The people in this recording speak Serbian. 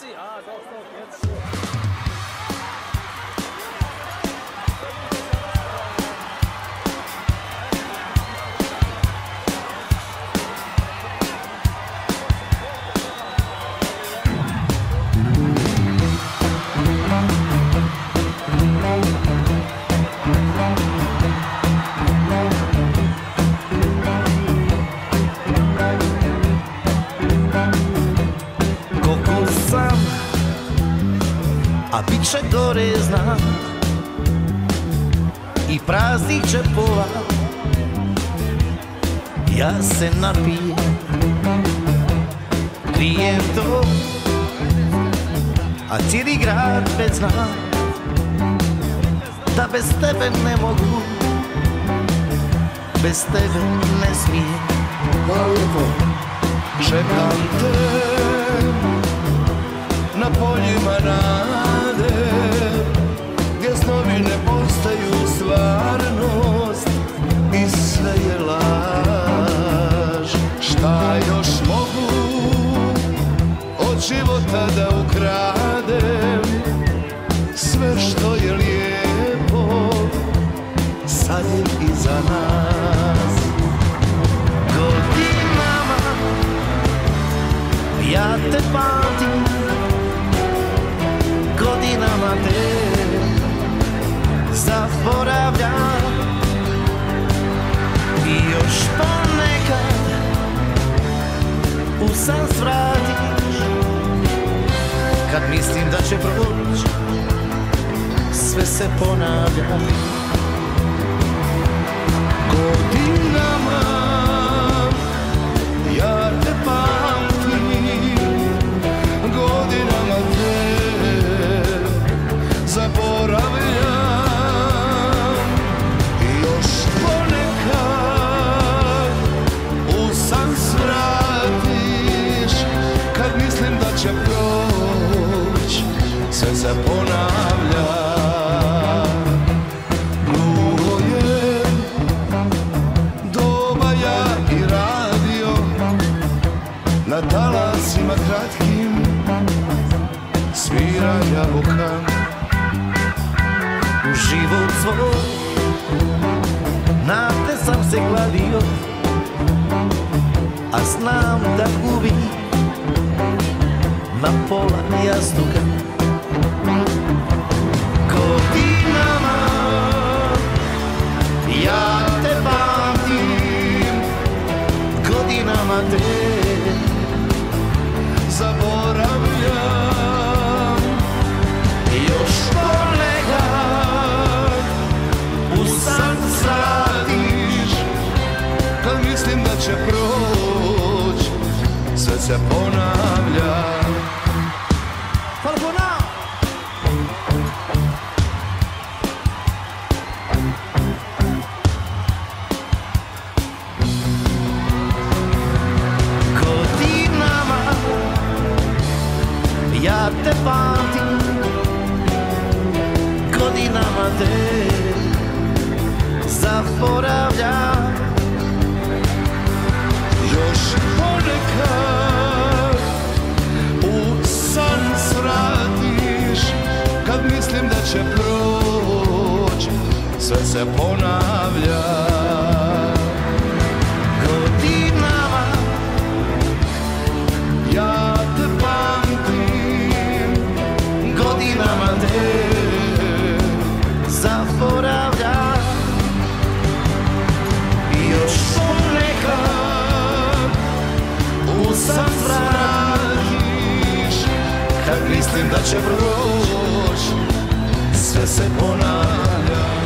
Keci, doch, jetzt. A bit će gore znam i praznih džepova. Ja se napijem, krijem to, a cijeli grad već zna da bez tebe ne mogu, bez tebe ne smijem. Hvala lijepo. Čekam te na poljima nade, gdje snovi ne postaju stvarnost i sve je laž. Šta još mogu od života da ukradem? Sve što je lijepo sad je iza nas. Godinama ja te pamtim, godinama te zaboravljam i još ponekad u san svratiš. Kad mislim da će proći, sve se ponavlja. Godinama ja te pamtim, godinama te zaboravljam i još ponekad u san svratiš. Kad mislim da će proć, sve se ponavlja. Gluho je doba, ja i radio, na talasima kratkim svira jabuka. U život svoj na te sam se kladio, a znam da gubim na pola jastuka. Godinama ja te pamtim, godinama te zaboravljam. Još ponekad u san svratiš. Kad mislim da će proć, sve se ponavlja. Hvala puno! Godinama ja te pamtim, godinama te zaboravljam. Još ponekad u san svratiš. Kad mislim da će proć, sve se ponavlja. Godinama ja te pamtim, godinama te zaboravljam i još ponekad u san svratiš. Kad mislim da će proć, sve se ponavlja.